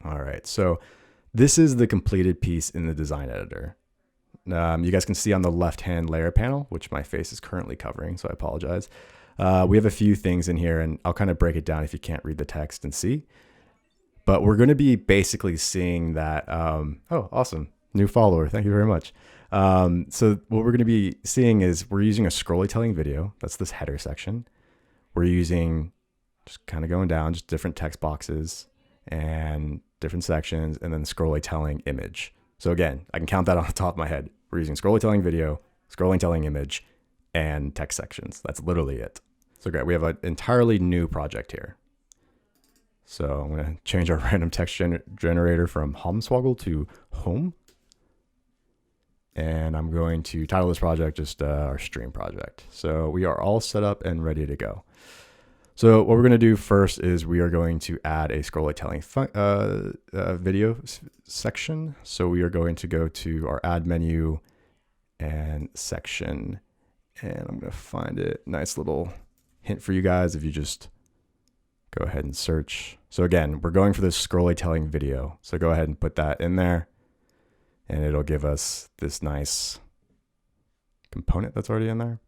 All right, so this is the completed piece in the design editor. You guys can see on the left-hand layer panel, which my face is currently covering, so I apologize. We have a few things in here, and I'll kind of break it down if you can't read the text and see. But we're going to be basically seeing that. Oh, awesome. New follower. Thank you very much. So what we're going to be seeing is we're using a Scrollytelling video. That's this header section. We're using, just kind of going down, just different text boxes and different sections, and then Scrollytelling image. So again, I can count that on the top of my head. We're using Scrollytelling video, Scrollytelling image, and text sections. That's literally it. So great. We have an entirely new project here. So I'm going to change our random text generator from Homswoggle to home. And I'm going to title this project just our stream project. So we are all set up and ready to go. So what we're going to do first is we are going to add a Scrollytelling video section. So we are going to go to our add menu and section. And I'm going to find it. Nice little hint for you guys if you just go ahead and search. So again, we're going for this Scrollytelling video. So go ahead and put that in there and it'll give us this nice component that's already in there.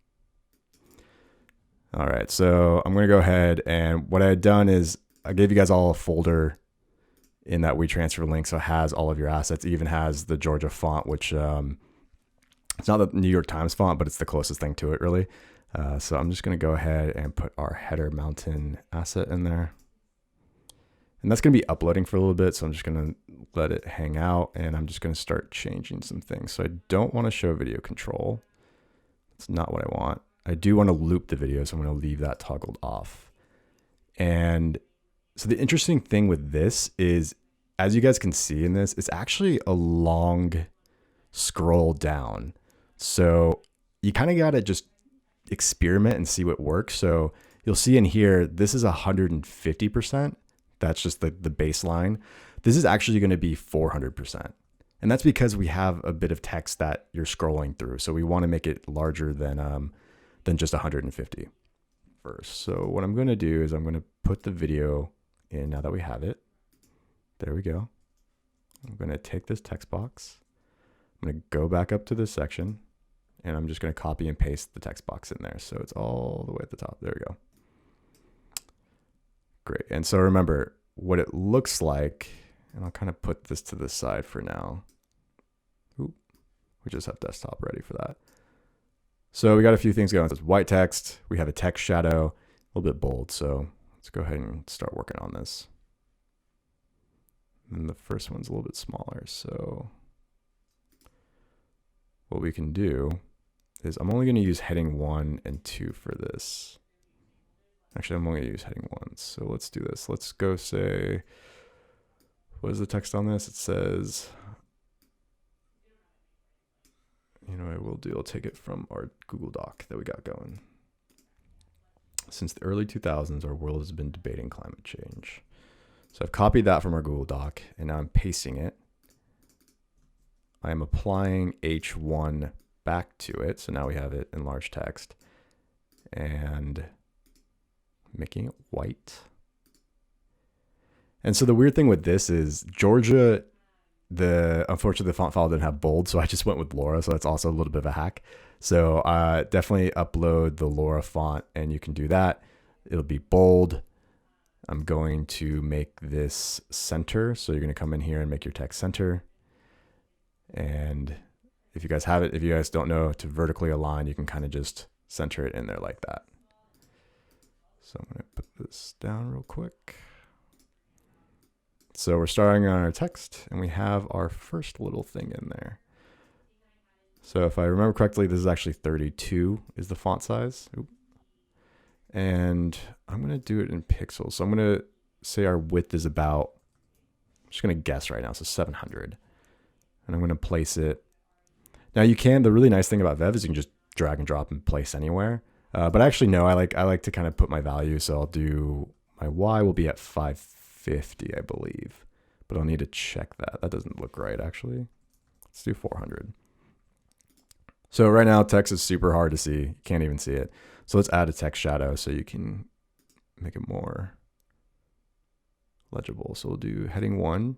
All right, so I'm gonna go ahead, and what I had done is I gave you guys all a folder in that WeTransfer link. So it has all of your assets. It even has the Georgia font, which it's not the New York Times font, but it's the closest thing to it really. So I'm just gonna go ahead and put our header mountain asset in there. And that's gonna be uploading for a little bit. So I'm just gonna let it hang out, and I'm just gonna start changing some things. So I don't wanna show video control. That's not what I want. I do wanna loop the video, so I'm gonna leave that toggled off. And so the interesting thing with this is, as you guys can see in this, it's actually a long scroll down. So you kind of got to just experiment and see what works. So you'll see in here, this is 150%. That's just the baseline. This is actually going to be 400%. And that's because we have a bit of text that you're scrolling through. So we want to make it larger than just 150 first. So what I'm going to do is I'm going to put the video in now that we have it. There we go. I'm going to take this text box. I'm going to go back up to this section, and I'm just going to copy and paste the text box in there. So it's all the way at the top. There we go. Great. And so remember what it looks like, and I'll kind of put this to the side for now. Ooh, we just have desktop ready for that. So we got a few things going. There's white text. We have a text shadow, a little bit bold. So let's go ahead and start working on this. And the first one's a little bit smaller. So what we can do is I'm only going to use heading 1 and 2 for this. Actually, I'm only going to use heading 1. So let's do this. Let's go say, what is the text on this? It says, you know what I will do? I'll take it from our Google Doc that we got going. Since the early 2000s, our world has been debating climate change. So I've copied that from our Google Doc, and now I'm pasting it. I am applying H1 back to it. So now we have it in large text, and making it white. And so the weird thing with this is Georgia, unfortunately the font file didn't have bold, so I just went with Laura. So that's also a little bit of a hack. So definitely upload the Laura font, and you can do that. It'll be bold. I'm going to make this center. So you're going to come in here and make your text center. And if you guys have it, if you guys don't know to vertically align, you can kind of just center it in there like that. So I'm going to put this down real quick. So we're starting on our text, and we have our first little thing in there. So if I remember correctly, this is actually 32 is the font size. Oop. And I'm going to do it in pixels. So I'm going to say our width is about, I'm just going to guess right now, so 700. And I'm going to place it. Now you can, the really nice thing about Vev is you can just drag and drop and place anywhere. But actually, no, I like to kind of put my value. So I'll do, my Y will be at 550, I believe. But I'll need to check that. That doesn't look right, actually. Let's do 400. So right now, text is super hard to see. You can't even see it. So let's add a text shadow so you can make it more legible. So we'll do heading 1.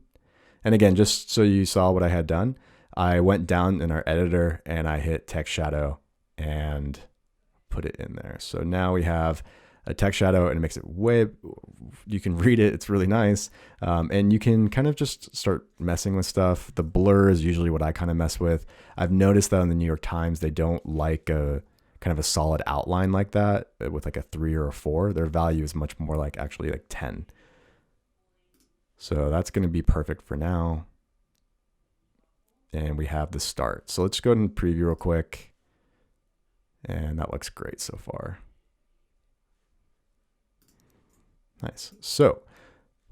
And again, just so you saw what I had done, I went down in our editor and I hit text shadow and put it in there. So now we have a text shadow and it makes it you can read it. It's really nice. And you can kind of just start messing with stuff. The blur is usually what I kind of mess with. I've noticed that on the New York Times, they don't like a kind of a solid outline like that with like a 3 or a 4. Their value is much more like actually like 10. So that's going to be perfect for now. And we have the start. So let's go ahead and preview real quick. And that looks great so far. Nice. So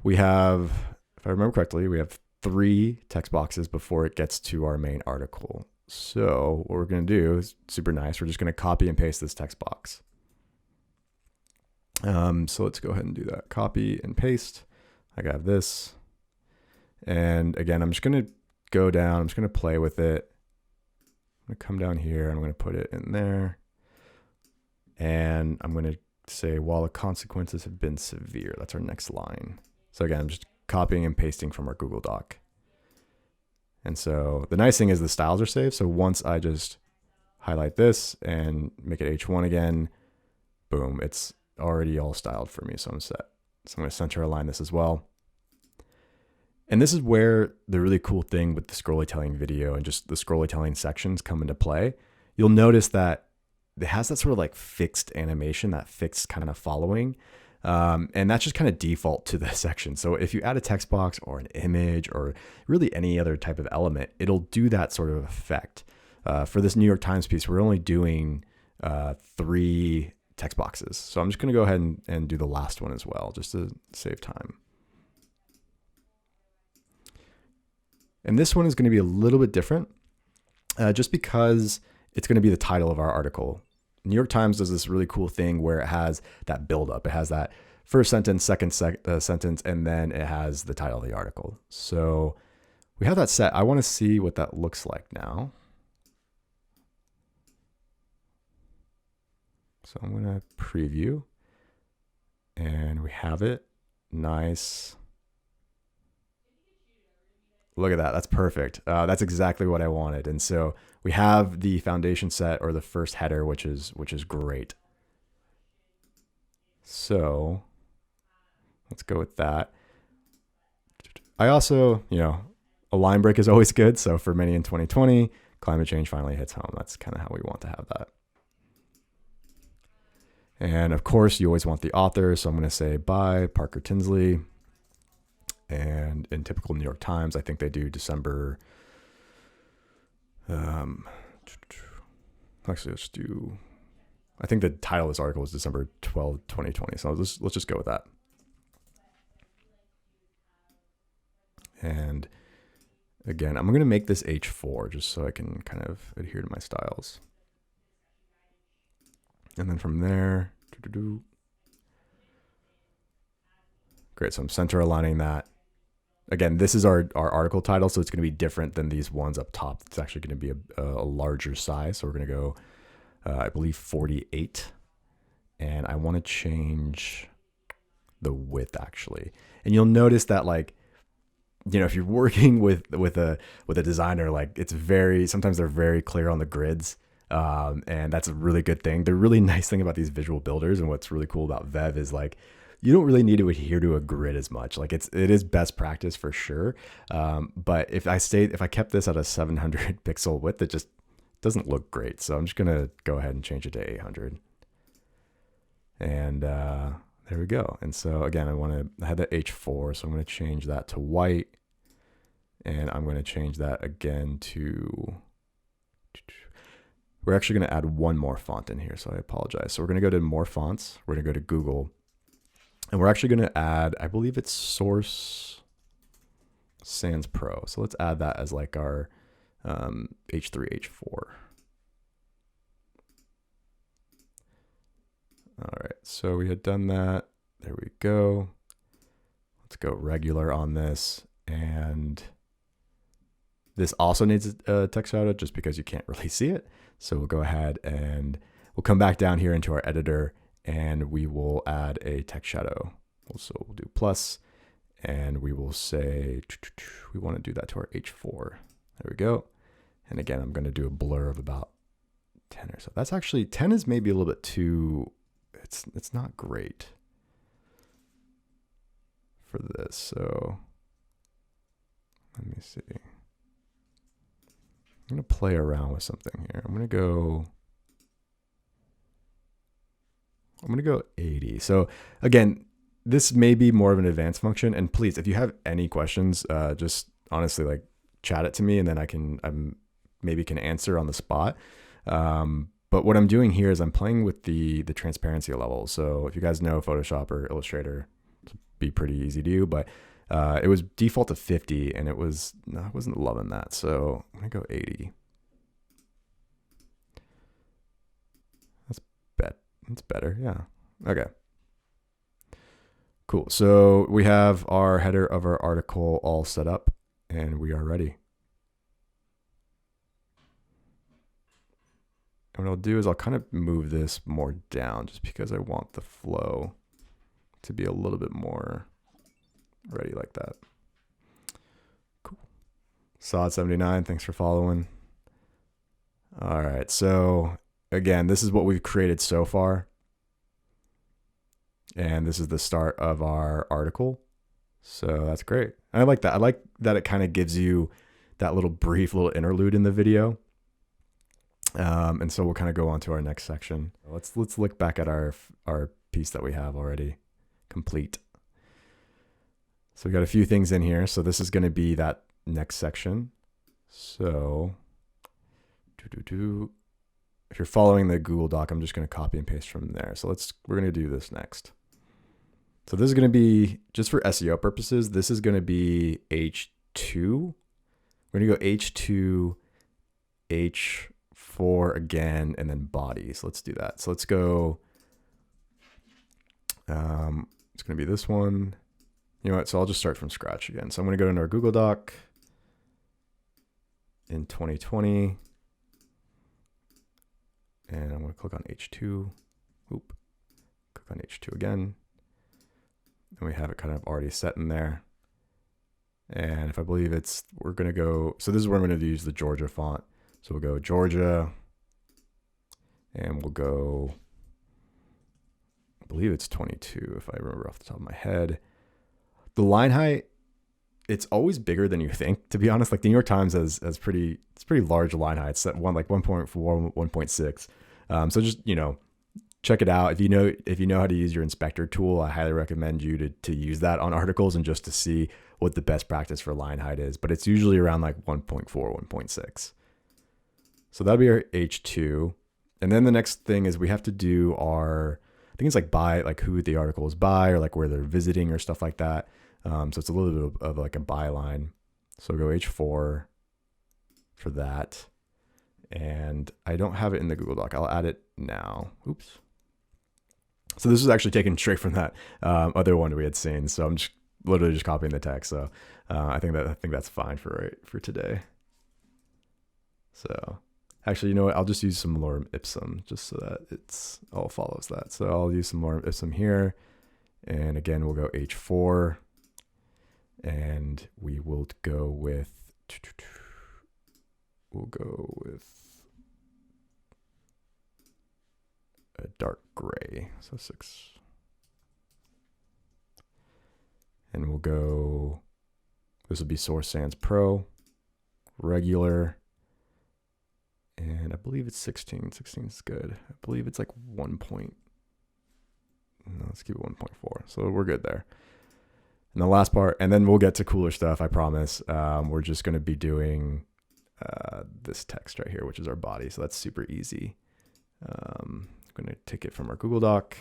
we have, if I remember correctly, we have 3 text boxes before it gets to our main article. So what we're going to do is super nice. We're just going to copy and paste this text box. So let's go ahead and do that. Copy and paste. I got this. And again, I'm just going to go down. I'm just going to play with it. I'm going to come down here. I'm going to put it in there. And I'm going to say, while the consequences have been severe. That's our next line. So again, I'm just copying and pasting from our Google Doc. And so the nice thing is the styles are saved. So once I just highlight this and make it H1 again, boom, it's already all styled for me. So I'm set. So I'm going to center align this as well. And this is where the really cool thing with the Scrollytelling video and just the Scrollytelling sections come into play. You'll notice that it has that sort of like fixed animation, that fixed kind of following. And that's just kind of default to the section. So if you add a text box or an image or really any other type of element, it'll do that sort of effect. For this New York Times piece, we're only doing 3 text boxes. So I'm just going to go ahead and do the last one as well, just to save time. And this one is going to be a little bit different, just because it's going to be the title of our article. New York Times does this really cool thing where it has that buildup. It has that first sentence, second sentence, and then it has the title of the article. So we have that set. I want to see what that looks like now. So I'm going to preview, and we have it. Nice. Look at that. That's perfect. That's exactly what I wanted. And so we have the foundation set, or the first header, which is great. So let's go with that. I also, a line break is always good. So for many in 2020, climate change finally hits home. That's kind of how we want to have that. And of course, you always want the author. So I'm going to say by Parker Tinsley. And in typical New York Times, I think they do December. Actually, let's do. I think the title of this article is December 12, 2020. So let's just go with that. And again, I'm going to make this H4 just so I can kind of adhere to my styles. And then from there, great. So I'm center aligning that. Again, this is our article title, so it's going to be different than these ones up top. It's actually going to be a larger size. So we're going to go, I believe, 48. And I want to change the width, actually. And you'll notice that, like, if you're working with a designer, like, sometimes they're very clear on the grids. And that's a really good thing. The really nice thing about these visual builders, and what's really cool about Vev, is like, you don't really need to adhere to a grid as much. Like it is best practice for sure. But if I kept this at a 700 pixel width, it just doesn't look great. So I'm just going to go ahead and change it to 800. And there we go. And so again, I had that H4, so I'm going to change that to white. And I'm going to change that again to, we're actually going to add one more font in here. So I apologize. So we're going to go to more fonts. We're going to go to Google. And we're actually going to add, I believe it's Source Sans Pro. So let's add that as like our H3, H4. All right, so we had done that. There we go. Let's go regular on this. And this also needs a text shadow just because you can't really see it. So we'll go ahead and we'll come back down here into our editor, and we will add a text shadow. So we'll do plus, And we will say, we want to do that to our H4. There we go. And again, I'm going to do a blur of about 10 or so. That's actually, 10 is maybe a little bit too, it's not great for this. So let me see. I'm going to play around with something here. I'm going to go 80. So again, this may be more of an advanced function. And please, if you have any questions, just honestly, like chat it to me and then I maybe can answer on the spot. But what I'm doing here is I'm playing with the transparency level. So if you guys know Photoshop or Illustrator, it'll be pretty easy to do, but it was default to 50 and I wasn't loving that. So I'm gonna go 80. That's better. Yeah. Okay. Cool. So we have our header of our article all set up and we are ready. And what I'll do is I'll kind of move this more down just because I want the flow to be a little bit more ready like that. Cool. Sod79, thanks for following. All right. So again, this is what we've created so far. And this is the start of our article. So that's great. I like that. I like that it kind of gives you that little brief little interlude in the video. And so we'll kind of go on to our next section. Let's look back at our piece that we have already complete. So we got a few things in here. So this is going to be that next section. So if you're following the Google Doc, I'm just going to copy and paste from there. So we're going to do this next. So this is going to be, just for SEO purposes, this is going to be H2. We're going to go H2, H4 again, and then body. So let's do that. So let's go, it's going to be this one. You know what? So I'll just start from scratch again. So I'm going to go into our Google Doc in 2020. And I'm going to click on H2. Oop. Click on H2 again. And we have it kind of already set in there. And if I believe we're going to go, so this is where I'm going to use the Georgia font. So we'll go Georgia and we'll go, I believe it's 22 if I remember off the top of my head. The line height, it's always bigger than you think, to be honest. Like the New York Times has it's pretty large line heights, at 1.4, 1.6. So just, check it out. If you know how to use your inspector tool, I highly recommend you to use that on articles and just to see what the best practice for line height is. But it's usually around like 1.4, 1.6. So that'll be our H2. And then the next thing is we have to do I think it's like by, like who the article is by or like where they're visiting or stuff like that. So it's a little bit of like a byline. So go H4 for that. And I don't have it in the Google Doc. I'll add it now. Oops. So this is actually taken straight from that other one we had seen. So I'm just literally just copying the text. So I think that's fine for today. So actually, you know what? I'll just use some lorem ipsum just so that it's all follows that. So I'll use some lorem ipsum here. And again, we'll go H4. And we will go with, a dark gray, so 6. And we'll go, this will be Source Sans Pro, regular, and I believe it's 16. 16 is good. I believe it's like no, let's keep it 1.4. So we're good there. And the last part, and then we'll get to cooler stuff, I promise. We're just going to be doing this text right here, which is our body. So that's super easy. I'm going to take it from our Google Doc.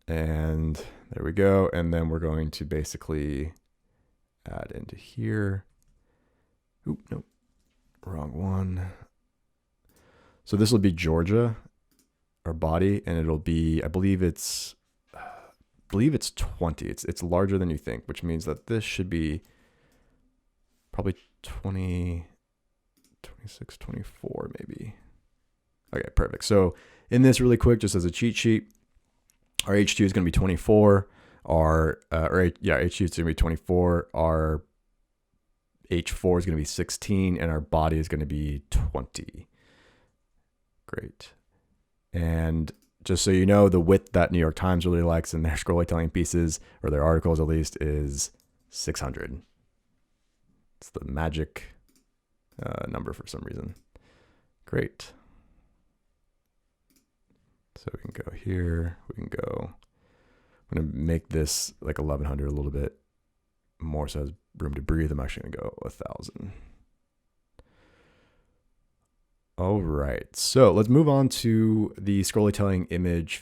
And there we go. And then we're going to basically add into here. Oop, nope, wrong one. So this will be Georgia, our body, and it'll be, I believe it's 20. It's larger than you think, which means that this should be probably 20, 26, 24 maybe. Okay, perfect. So in this really quick, just as a cheat sheet, our H2 is going to be 24. H2 is going to be 24. Our H4 is going to be 16, and our body is going to be 20. Great. And just so you know, the width that New York Times really likes in their Scrollytelling pieces, or their articles at least, is 600. It's the magic number for some reason. Great. So we can go here. We can go. I'm going to make this like 1100 a little bit more so it has room to breathe. I'm actually going to go 1000. All right, so let's move on to the Scrollytelling image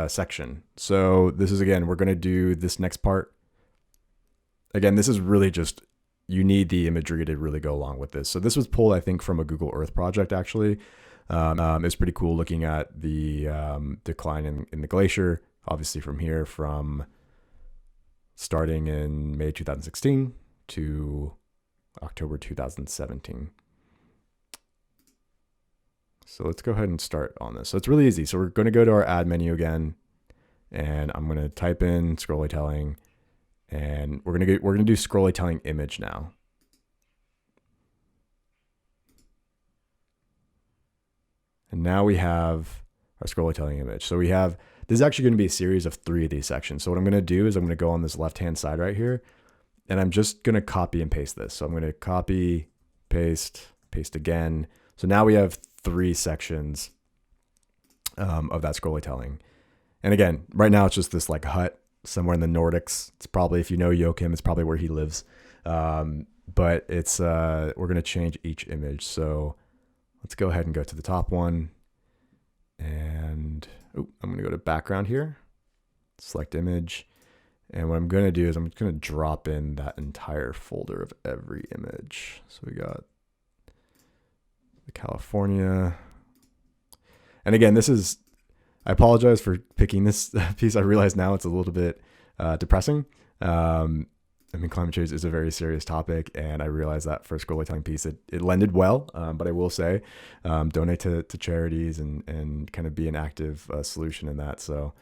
section. So this is, again, we're going to do this next part. Again, this is really just, you need the imagery to really go along with this. So this was pulled, I think, from a Google Earth project, actually. It's pretty cool looking at the decline in the glacier, obviously from here, from starting in May 2016 to October 2017. So let's go ahead and start on this. So it's really easy. So we're going to go to our add menu again, and I'm going to type in Scrollytelling, and we're going to do Scrollytelling image now. And now we have our Scrollytelling image. So we have, this is actually going to be a series of 3 of these sections. So what I'm going to do is I'm going to go on this left-hand side right here, and I'm just going to copy and paste this. So I'm going to copy, paste again. So now we have 3 sections of that Scrollytelling. And again, right now it's just this like hut somewhere in the Nordics. It's probably, if you know Joachim, it's probably where he lives. But it's we're going to change each image. So let's go ahead and go to the top one. And I'm going to go to background here, select image. And what I'm going to do is I'm just going to drop in that entire folder of every image. So we got the California. And again, this is, I apologize for picking this piece. I realize now it's a little bit depressing. I mean, climate change is a very serious topic, and I realize that for a Scrollytelling piece, it lended well. But I will say, donate to charities and kind of be an active solution in that. So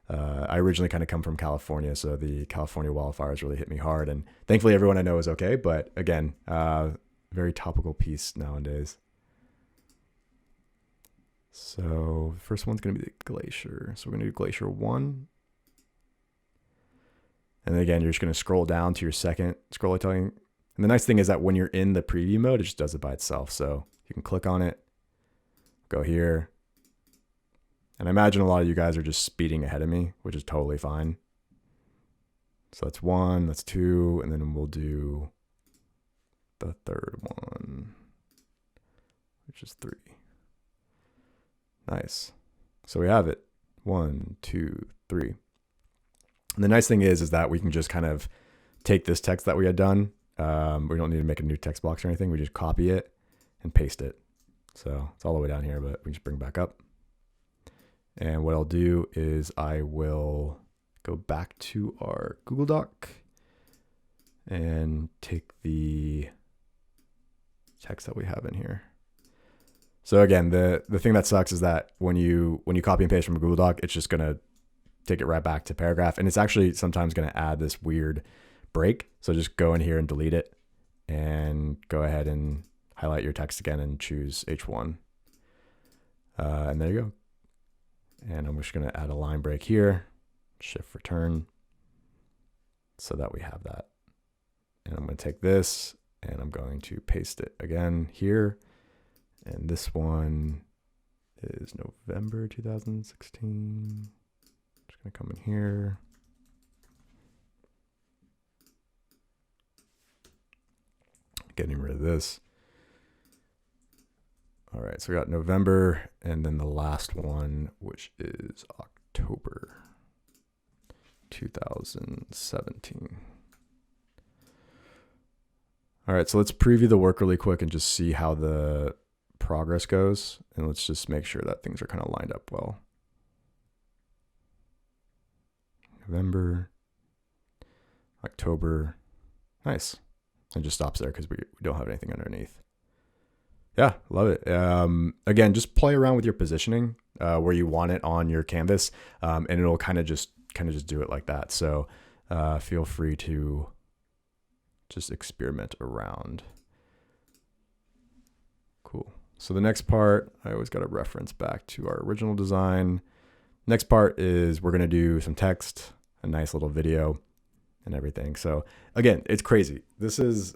I originally kind of come from California, so the California wildfires really hit me hard. And thankfully, everyone I know is okay. But again, very topical piece nowadays. So the first one's going to be the glacier. So we're going to do glacier 1. And then again, you're just going to scroll down to your second Scrollytelling. And the nice thing is that when you're in the preview mode, it just does it by itself. So you can click on it, go here. And I imagine a lot of you guys are just speeding ahead of me, which is totally fine. So that's 1, that's 2, and then we'll do the third one, which is 3. Nice. So we have it. 1, 2, 3. And the nice thing is that we can just kind of take this text that we had done. We don't need to make a new text box or anything. We just copy it and paste it. So it's all the way down here, but we just bring it back up. And what I'll do is I will go back to our Google Doc and take the text that we have in here. So again, the thing that sucks is that when you copy and paste from a Google Doc, it's just going to take it right back to paragraph. And it's actually sometimes going to add this weird break. So just go in here and delete it and go ahead and highlight your text again and choose H1. And there you go. And I'm just going to add a line break here, shift return, so that we have that. And I'm going to take this and I'm going to paste it again here. And this one is November 2016. Just going to come in here. Getting rid of this. All right, so we got November and then the last one, which is October 2017. All right, so let's preview the work really quick and just see how the progress goes. And let's just make sure that things are kind of lined up well. November, October, nice. It just stops there because we don't have anything underneath. Yeah, love it. Again, just play around with your positioning. where you want it on your canvas, and it'll kind of just do it like that. So feel free to just experiment around. Cool. So the next part, I always got to reference back to our original design. Next part is we're going to do some text, a nice little video and everything. So again, it's crazy. This is,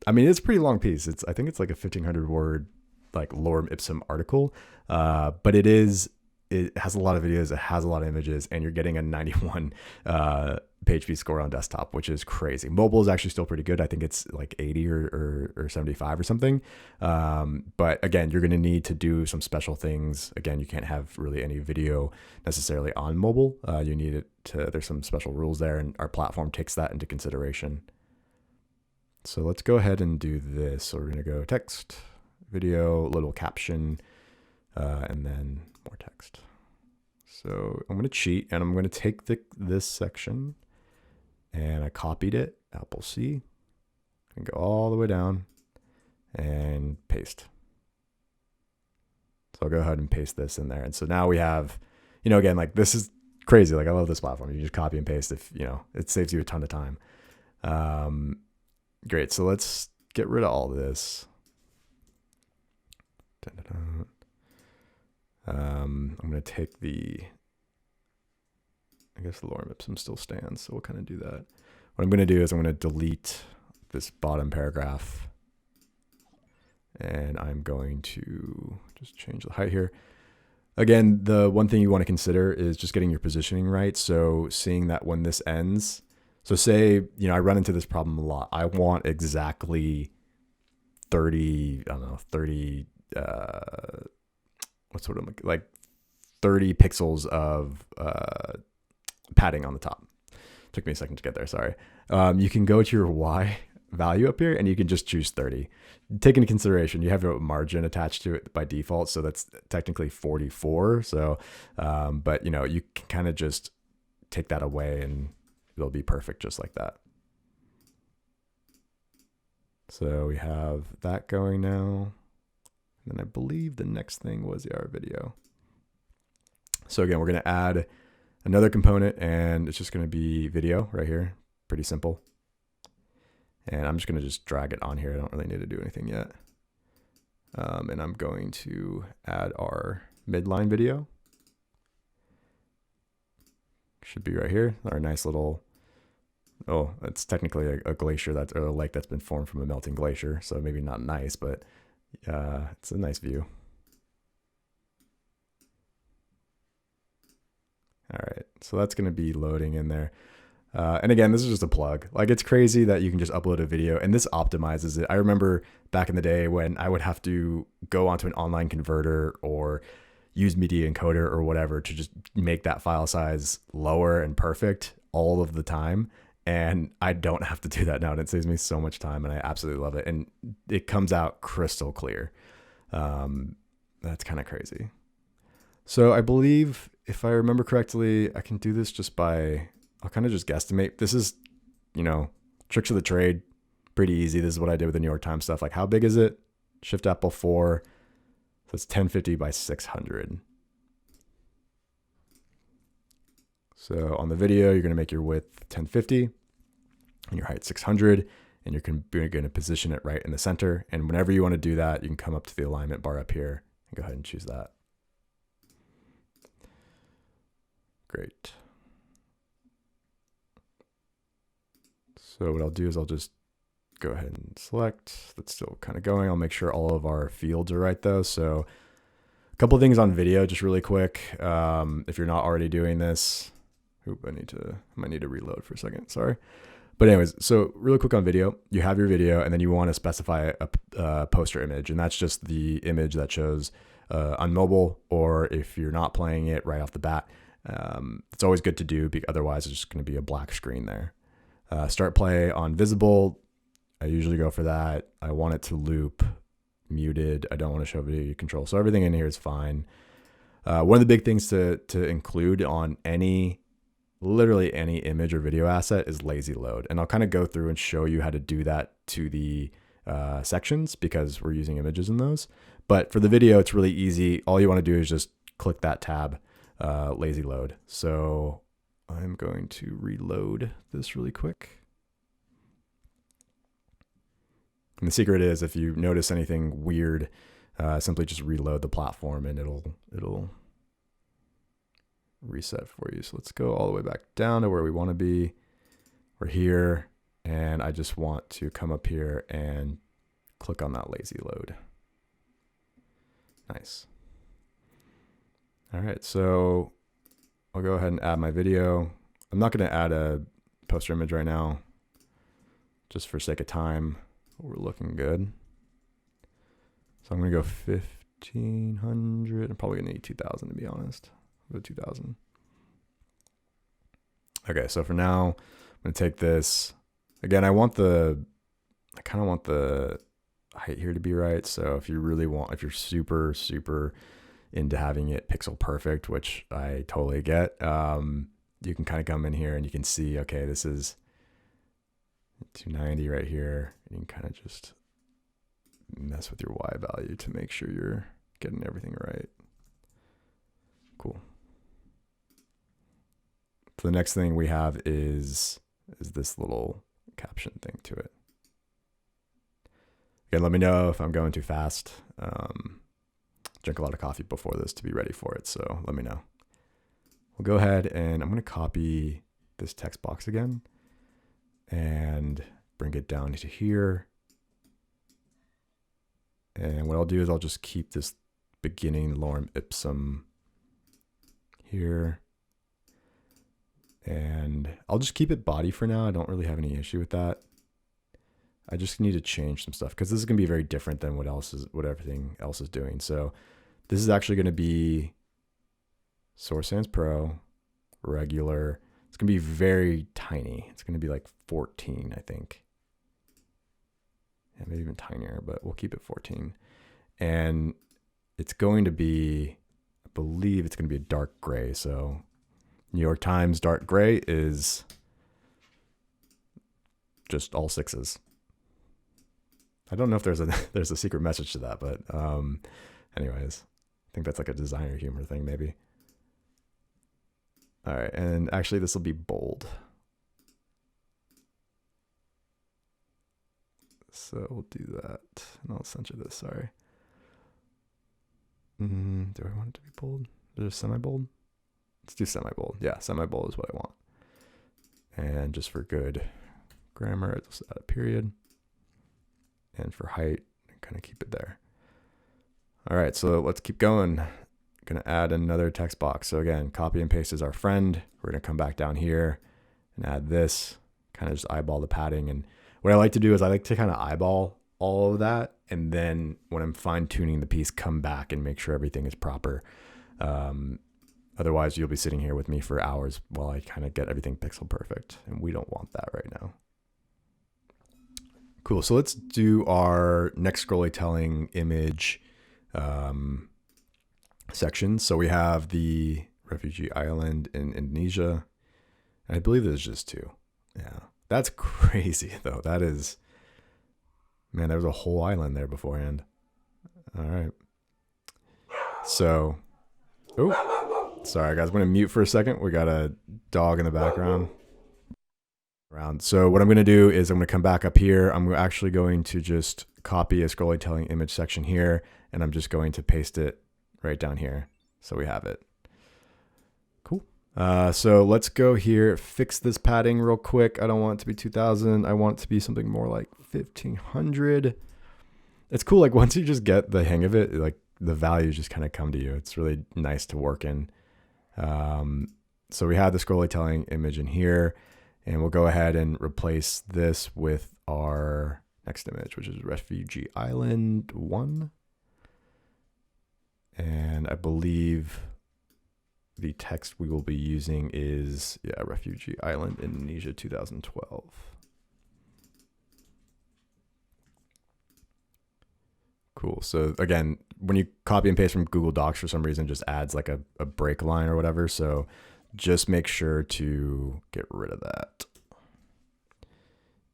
I mean, it's a pretty long piece. I think it's like a 1,500 word, like lorem ipsum article. But it has a lot of videos, it has a lot of images, and you're getting a 91 page view score on desktop, which is crazy. Mobile is actually still pretty good. I think it's like 80 or 75 or something. But again, you're going to need to do some special things. Again, you can't have really any video necessarily on mobile. You need it to, there's some special rules there, and our platform takes that into consideration. So let's go ahead and do this. So we're going to go text, video, little caption, and then more text. So I'm going to cheat, and I'm going to take this section, and I copied it, Apple C, and go all the way down and paste. So I'll go ahead and paste this in there. And so now we have, again, like this is crazy. Like I love this platform. You just copy and paste if, it saves you a ton of time. Great. So let's get rid of all this. I'm going to take I guess the lorem ipsum still stands, so we'll kind of do that. What I'm going to do is I'm going to delete this bottom paragraph, and I'm going to just change the height here. Again, the one thing you want to consider is just getting your positioning right. So seeing that when this ends, so say, I run into this problem a lot. I want exactly 30, I don't know, 30, what sort of like 30 pixels of padding on the top. Took me a second to get there, sorry. You can go to your Y value up here and you can just choose 30. Take into consideration, you have a margin attached to it by default, so that's technically 44. So, but you can kind of just take that away and it'll be perfect just like that. So we have that going now. And then I believe the next thing was our video. So again, we're going to add another component, and it's just going to be video right here. Pretty simple. And I'm just going to just drag it on here. I don't really need to do anything yet. And I'm going to add our midline video. Should be right here. Our nice little, it's technically a glacier or a lake that's been formed from a melting glacier. So maybe not nice, but it's a nice view. All right, so that's going to be loading in there. And again, this is just a plug. Like, it's crazy that you can just upload a video and this optimizes it. I remember back in the day when I would have to go onto an online converter or use media encoder or whatever to just make that file size lower and perfect all of the time. And I don't have to do that now, and it saves me so much time, and I absolutely love it. And it comes out crystal clear. That's kind of crazy. So I believe, if I remember correctly, I can do this just by, I'll kind of just guesstimate. This is, tricks of the trade, pretty easy. This is what I did with the New York Times stuff. Like, how big is it? Shift Apple 4. So it's 1050 by 600. So on the video, you're going to make your width 1050 and your height 600, and you're going to position it right in the center. And whenever you want to do that, you can come up to the alignment bar up here and go ahead and choose that. Great. So what I'll do is I'll just go ahead and select. That's still kind of going. I'll make sure all of our fields are right though. So a couple of things on video, just really quick. If you're not already doing this, I might need to reload for a second. Sorry. But anyways, so really quick on video, you have your video and then you want to specify a poster image. And that's just the image that shows on mobile, or if you're not playing it right off the bat, it's always good to do, because otherwise it's just going to be a black screen there. Start play on visible. I usually go for that. I want it to loop, muted. I don't want to show video control. So everything in here is fine. One of the big things to include on literally any image or video asset is lazy load. And I'll kind of go through and show you how to do that to the sections, because we're using images in those. But for the video, it's really easy. All you want to do is just click that tab, lazy load. So I'm going to reload this really quick. And the secret is, if you notice anything weird, simply just reload the platform and it'll reset for you. So let's go all the way back down to where we want to be. We're here, and I just want to come up here and click on that lazy load. Nice. All right, so I'll go ahead and add my video. I'm not going to add a poster image right now, just for sake of time. We're looking good. So I'm going to go 1500. I'm probably going to need 2000 to be honest. I'll go 2000. Okay, so for now, I'm going to take this. Again, I kind of want the height here to be right. So if you're super, super into having it pixel perfect, which I totally get, you can kind of come in here and you can see, okay, this is 290 right here. And you can kind of just mess with your Y value to make sure you're getting everything right. Cool. So the next thing we have is this little caption thing to it. Again, let me know if I'm going too fast. Drink a lot of coffee before this to be ready for it, so let me know. We'll go ahead and I'm going to copy this text box again and bring it down to here. And what I'll do is I'll just keep this beginning lorem ipsum here. And I'll just keep it body for now. I don't really have any issue with that. I just need to change some stuff because this is going to be very different than what everything else is doing. So this is actually going to be Source Sans Pro, regular. It's going to be very tiny. It's going to be like 14, I think. Yeah, maybe even tinier, but we'll keep it 14. And it's going to be, I believe it's going to be a dark gray. So New York Times dark gray is just all 6s. I don't know if there's a secret message to that, but anyways, I think that's like a designer humor thing maybe. All right, and actually this will be bold. So we'll do that, and I'll censor this, sorry. Do I want it to be bold? Is it semi-bold? Let's do semi-bold. Yeah, semi-bold is what I want. And just for good grammar, I'll just add a period. And for height, kind of keep it there. All right, so let's keep going. Gonna add another text box. So again, copy and paste is our friend. We're gonna come back down here and add this, kind of just eyeball the padding. And what I like to do is I like to kind of eyeball all of that. And then when I'm fine tuning the piece, come back and make sure everything is proper. Otherwise you'll be sitting here with me for hours while I kind of get everything pixel perfect. And we don't want that right now. Cool, so let's do our next Scrollytelling image section. So we have the refugee island in Indonesia. And I believe there's just 2. Yeah, that's crazy though. That is, man, there was a whole island there beforehand. All right. So, oh, sorry guys, I'm gonna mute for a second. We got a dog in the background. So what I'm going to do is I'm going to come back up here. I'm actually going to just copy a Scrollytelling image section here, and I'm just going to paste it right down here. So we have it. Cool. So let's go here, fix this padding real quick. I don't want it to be 2000. I want it to be something more like 1500. It's cool. Like once you just get the hang of it, like the values just kind of come to you. It's really nice to work in. So we have the Scrollytelling image in here. And we'll go ahead and replace this with our next image, which is Refugee Island 1. And I believe the text we will be using is, yeah, Refugee Island, Indonesia 2012. Cool. So again, when you copy and paste from Google Docs, for some reason, it just adds like a break line or whatever. So just make sure to get rid of that.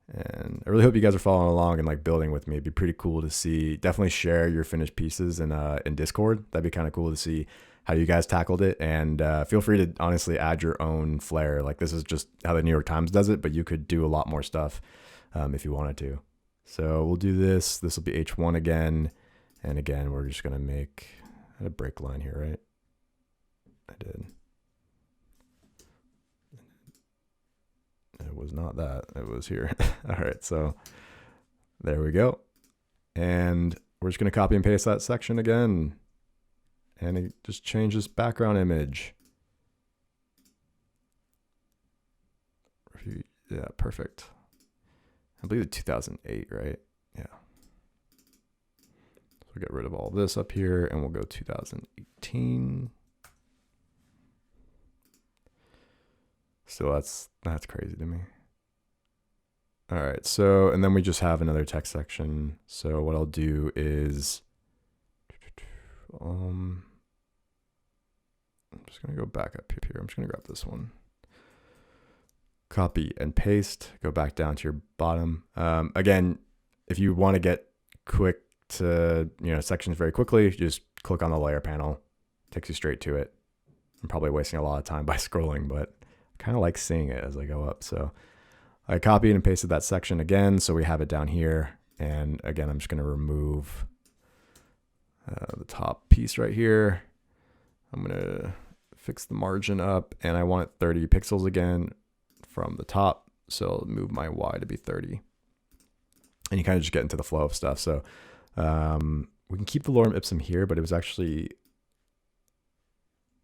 And I really hope you guys are following along and like building with me. It'd be pretty cool to see. Definitely share your finished pieces in Discord. That'd be kind of cool to see how you guys tackled it, and feel free to honestly add your own flair. Like this is just how the New York Times does it, but you could do a lot more stuff if you wanted to. So we'll do this. This will be H1 again. And again, we're just going to make a break line here, right? I did. It was not that. It was here. All right. So there we go. And we're just going to copy and paste that section again. And it just changes background image. Yeah, perfect. I believe it's 2008, right? Yeah. So we'll get rid of all this up here and we'll go 2018. So that's crazy to me. All right, so, and then we just have another text section. So what I'll do is, I'm just gonna go back up here. I'm just gonna grab this one. Copy and paste, go back down to your bottom. Again, if you want to get quick to, sections very quickly, just click on the layer panel, takes you straight to it. I'm probably wasting a lot of time by scrolling, but I kind of like seeing it as I go up. So I copied and pasted that section again, so we have it down here. And again, I'm just going to remove the top piece right here. I'm going to fix the margin up, and I want it 30 pixels again from the top. So I'll move my Y to be 30. And you kind of just get into the flow of stuff. So we can keep the lorem ipsum here, but it was actually,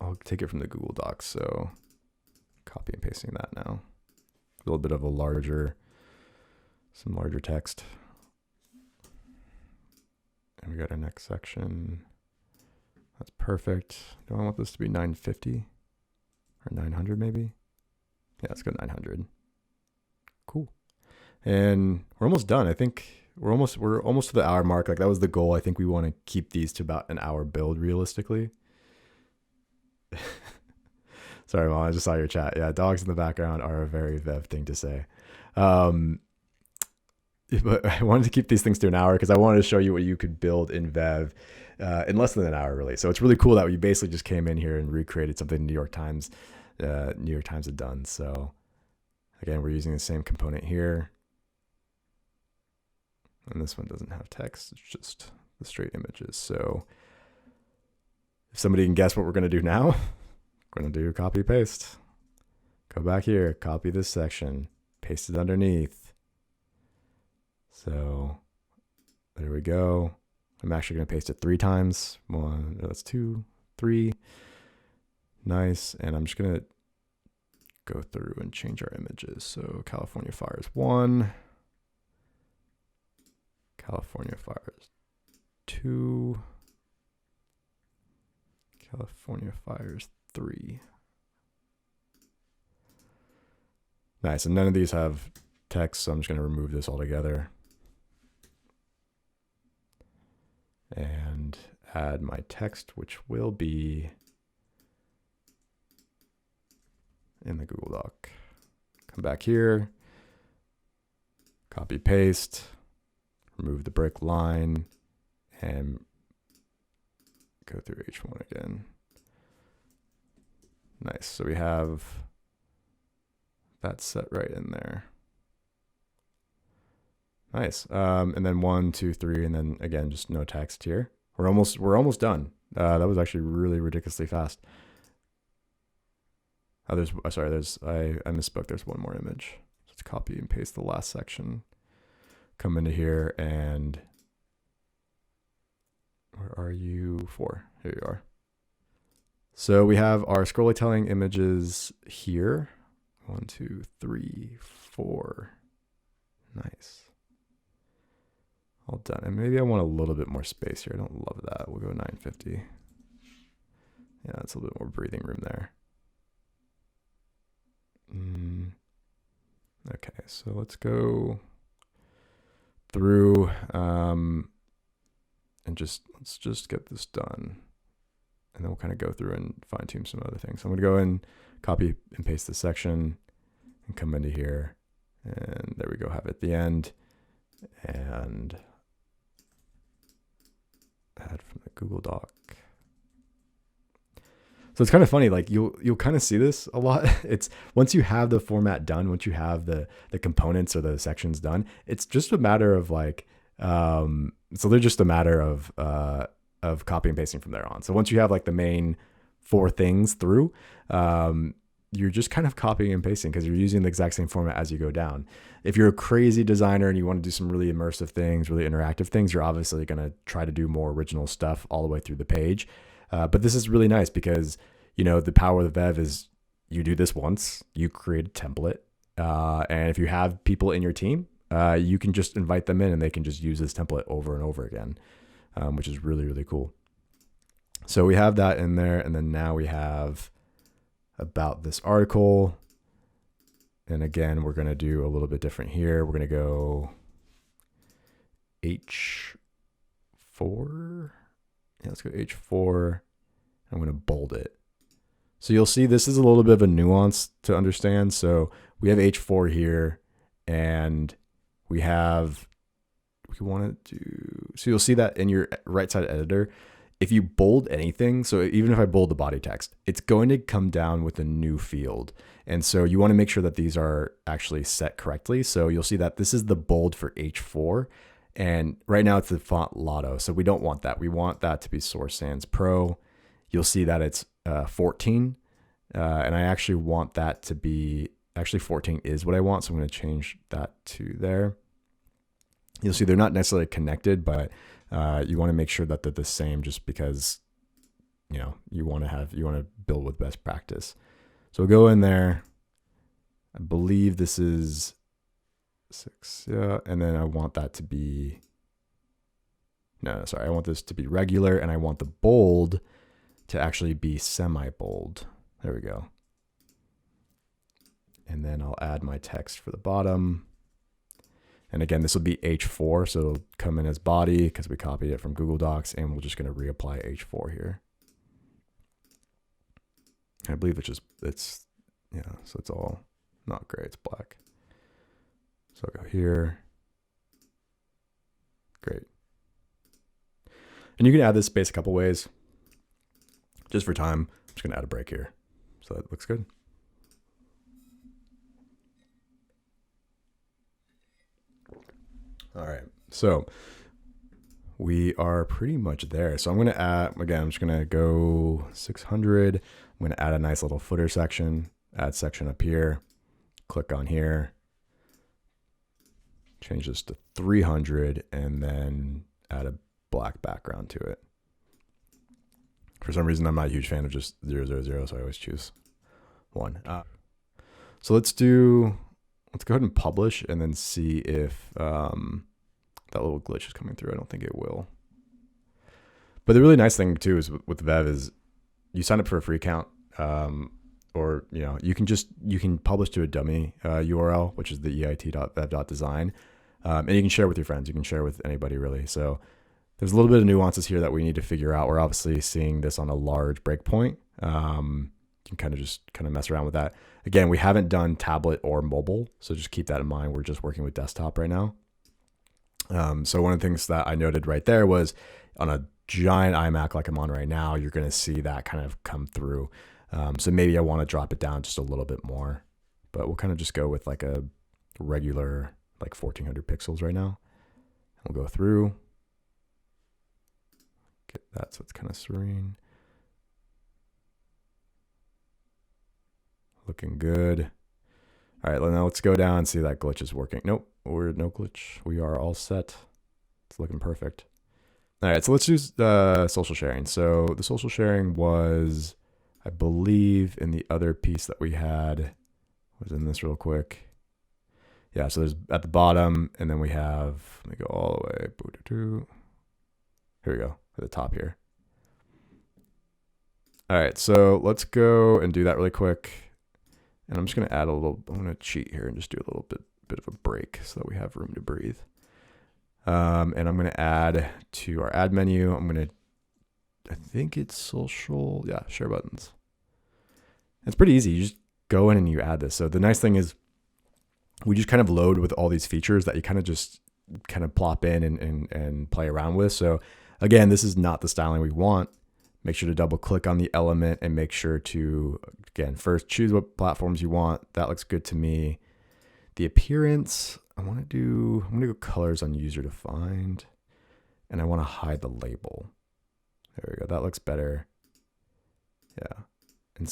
I'll take it from the Google Docs. So copy and pasting that now. A little bit of some larger text. And we got our next section. That's perfect. Do I want this to be 950 or 900 maybe? Yeah, let's go 900. Cool. And we're almost done. I think we're almost to the hour mark. Like that was the goal. I think we want to keep these to about an hour build realistically. Sorry, Mom, I just saw your chat. Yeah, dogs in the background are a very Vev thing to say. But I wanted to keep these things to an hour because I wanted to show you what you could build in Vev in less than an hour, really. So it's really cool that we basically just came in here and recreated something the New York Times had done. So again, we're using the same component here. And this one doesn't have text. It's just the straight images. So if somebody can guess what we're going to do now, we're going to do copy paste. Go back here, copy this section, paste it underneath. So there we go. I'm actually going to paste it 3 times. 1, that's 2, 3. Nice. And I'm just going to go through and change our images. So California Fires 1, California Fires 2, California Fires 3. Nice. And none of these have text, so I'm just going to remove this altogether. And add my text, which will be in the Google Doc. Come back here, copy paste, remove the break line, and go through H1 again. Nice. So we have that set right in there. Nice. And then 1, 2, 3, and then again, just no text here. We're almost done. That was actually really ridiculously fast. I misspoke. There's one more image. Let's copy and paste the last section. Come into here and where are you? 4. Here you are. So we have our Scrollytelling images here. 1, 2, 3, 4. Nice. All done. And maybe I want a little bit more space here. I don't love that. We'll go 950. Yeah, that's a little bit more breathing room there. Okay, so let's go through and let's just get this done. And then we'll kind of go through and fine tune some other things. So I'm going to go in, copy and paste this section and come into here. And there we go, have it at the end. And add from the Google Doc. So it's kind of funny, like you'll kind of see this a lot. It's once you have the format done, once you have the components or the sections done, it's just a matter of like, so they're just a matter of copy and pasting from there on. So once you have like the main 4 things through, you're just kind of copying and pasting because you're using the exact same format as you go down. If you're a crazy designer and you want to do some really immersive things, really interactive things, you're obviously going to try to do more original stuff all the way through the page. But this is really nice because, you know, the power of the Vev is you do this once, you create a template. And if you have people in your team, you can just invite them in and they can just use this template over and over again, which is really, really cool. So we have that in there. And then now we have about this article. And again, we're going to do a little bit different here. We're going to go H4. Yeah, let's go H4. I'm going to bold it. So you'll see this is a little bit of a nuance to understand. So we have H4 here and we want to do, so you'll see that in your right side editor, if you bold anything, so even if I bold the body text, it's going to come down with a new field. And so you want to make sure that these are actually set correctly. So you'll see that this is the bold for H4. And right now it's the font Lotto. So we don't want that. We want that to be Source Sans Pro. You'll see that it's 14. And I actually want that to be, actually 14 is what I want. So I'm going to change that to there. You'll see they're not necessarily connected, but you want to make sure that they're the same just because, you know, you want to build with best practice. So we'll go in there. I believe this is 6. Yeah. And then I want that to be, no, sorry. I want this to be regular and I want the bold to actually be semi-bold. There we go. And then I'll add my text for the bottom. And again, this will be H4, so it'll come in as body because we copied it from Google Docs, and we're just going to reapply H4 here. I believe so it's all not gray, it's black. So I'll go here. Great. And you can add this space a couple ways. Just for time, I'm just going to add a break here. So that looks good. All right, so we are pretty much there. So I'm going to add, again, I'm just going to go 600. I'm going to add a nice little footer section, add section up here, click on here, change this to 300, and then add a black background to it. For some reason, I'm not a huge fan of just 000, so I always choose 1. So let's go ahead and publish and then see if that little glitch is coming through. I don't think it will. But the really nice thing too is with Vev is you sign up for a free account, or you can publish to a dummy URL, which is the eit.vev.design, and you can share with your friends. You can share with anybody really. So there's a little bit of nuances here that we need to figure out. We're obviously seeing this on a large breakpoint. You can kind of mess around with that. Again, we haven't done tablet or mobile, so just keep that in mind. We're just working with desktop right now. So one of the things that I noted right there was on a giant iMac like I'm on right now, you're going to see that kind of come through. So maybe I want to drop it down just a little bit more, but we'll kind of just go with like a regular, like 1400 pixels right now. We'll go through, get that so it's kind of serene. Looking good. All right, now let's go down and see that glitch is working. Nope, we're no glitch. We are all set. It's looking perfect. All right, so let's do social sharing. So the social sharing was, I believe, in the other piece that we had, was in this real quick. Yeah, so there's at the bottom, and then we have, let me go all the way. Here we go, at the top here. All right, so let's go and do that really quick. And I'm just going to add I'm going to cheat here and just do a little bit of a break so that we have room to breathe. And I'm going to add to our add menu. I think it's social. Yeah, share buttons. It's pretty easy. You just go in and you add this. So the nice thing is we just kind of load with all these features that you kind of plop in and play around with. So again, this is not the styling we want, Make sure to double click on the element and make sure to, again, first choose what platforms you want. That looks good to me. The appearance, I'm gonna go colors on user defined, and I want to hide the label. There we go, that looks better. Yeah, and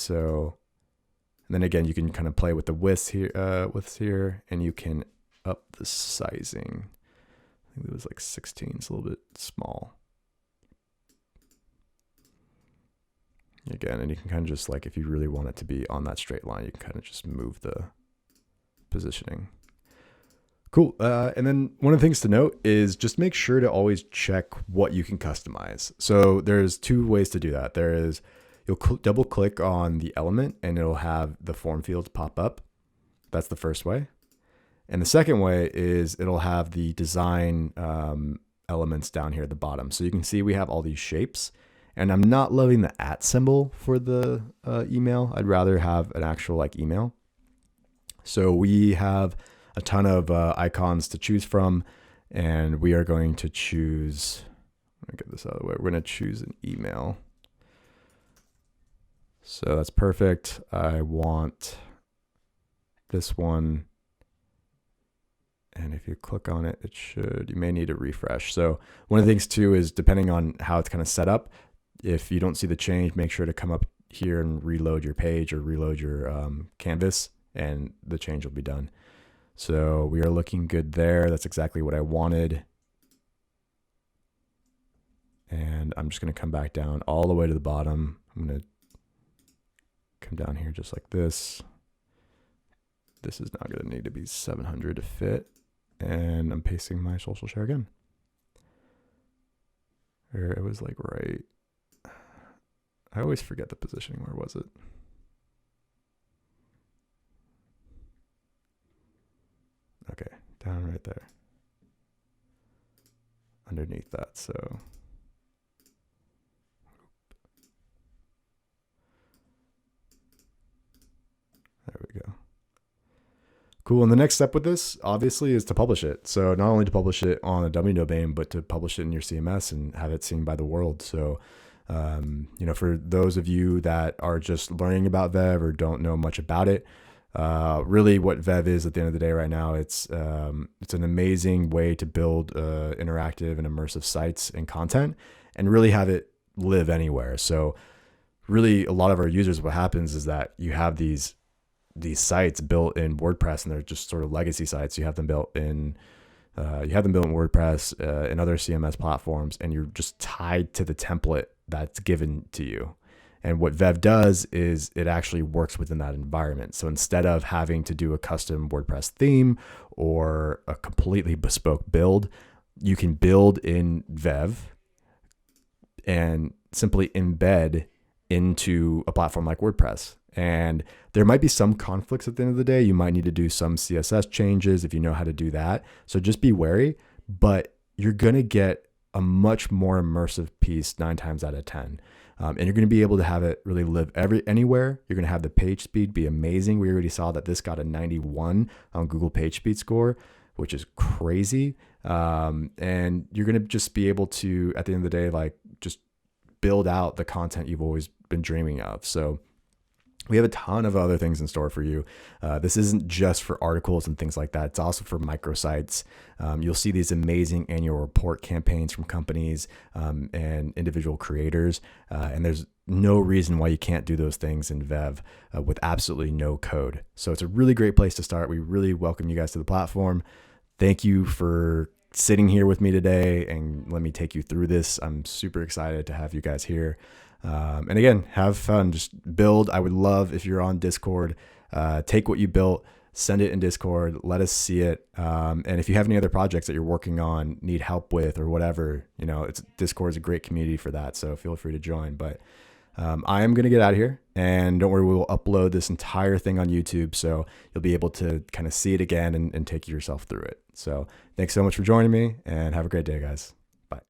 then again, you can kind of play with the widths here, and you can up the sizing. I think it was like 16, it's a little bit small. Again, and you can kind of just like, if you really want it to be on that straight line, you can kind of just move the positioning. Cool. And then one of the things to note is just make sure to always check what you can customize. So there's two ways to do that. There is, you'll double click on the element and it'll have the form fields pop up. That's the first way. And the second way is it'll have the design elements down here at the bottom. So you can see we have all these shapes. And I'm not loving the @ symbol for the email. I'd rather have an actual like email. So we have a ton of icons to choose from, and we are going to choose, let me get this out of the way. We're going to choose an email. So that's perfect. I want this one. And if you click on it, you may need to refresh. So one of the things too is depending on how it's kind of set up, if you don't see the change, make sure to come up here and reload your page or reload your canvas, and the change will be done. So we are looking good there. That's exactly what I wanted. And I'm just going to come back down all the way to the bottom. I'm going to come down here just like this. This is not going to need to be 700 to fit. And I'm pasting my social share again. Or it was like right. I always forget the positioning. Where was it? Okay, down right there. Underneath that, so. There we go. Cool, and the next step with this, obviously, is to publish it. So not only to publish it on a dummy domain, but to publish it in your CMS and have it seen by the world. So, you know, for those of you that are just learning about Vev or don't know much about it, really what Vev is at the end of the day right now, it's an amazing way to build interactive and immersive sites and content and really have it live anywhere. So really a lot of our users, what happens is that you have these sites built in WordPress, and they're just sort of legacy sites. You have them built in WordPress and other CMS platforms, and you're just tied to the template that's given to you. And what Vev does is it actually works within that environment. So instead of having to do a custom WordPress theme or a completely bespoke build, you can build in Vev and simply embed into a platform like WordPress. And there might be some conflicts at the end of the day. You might need to do some CSS changes if you know how to do that. So just be wary, but you're going to get a much more immersive piece 9 times out of 10. And you're going to be able to have it really live anywhere. You're going to have the page speed be amazing. We already saw that this got a 91 on Google PageSpeed score, which is crazy. And you're going to just be able to, at the end of the day, like just build out the content you've always been dreaming of. So we have a ton of other things in store for you. This isn't just for articles and things like that. It's also for microsites. You'll see these amazing annual report campaigns from companies and individual creators. And there's no reason why you can't do those things in Vev with absolutely no code. So it's a really great place to start. We really welcome you guys to the platform. Thank you for sitting here with me today and let me take you through this. I'm super excited to have you guys here. And again, have fun, just build. I would love if you're on Discord, take what you built, send it in Discord, let us see it. And if you have any other projects that you're working on, need help with or whatever, you know, Discord is a great community for that. So feel free to join, but, I am going to get out of here, and don't worry, we will upload this entire thing on YouTube. So you'll be able to kind of see it again and take yourself through it. So thanks so much for joining me, and have a great day, guys.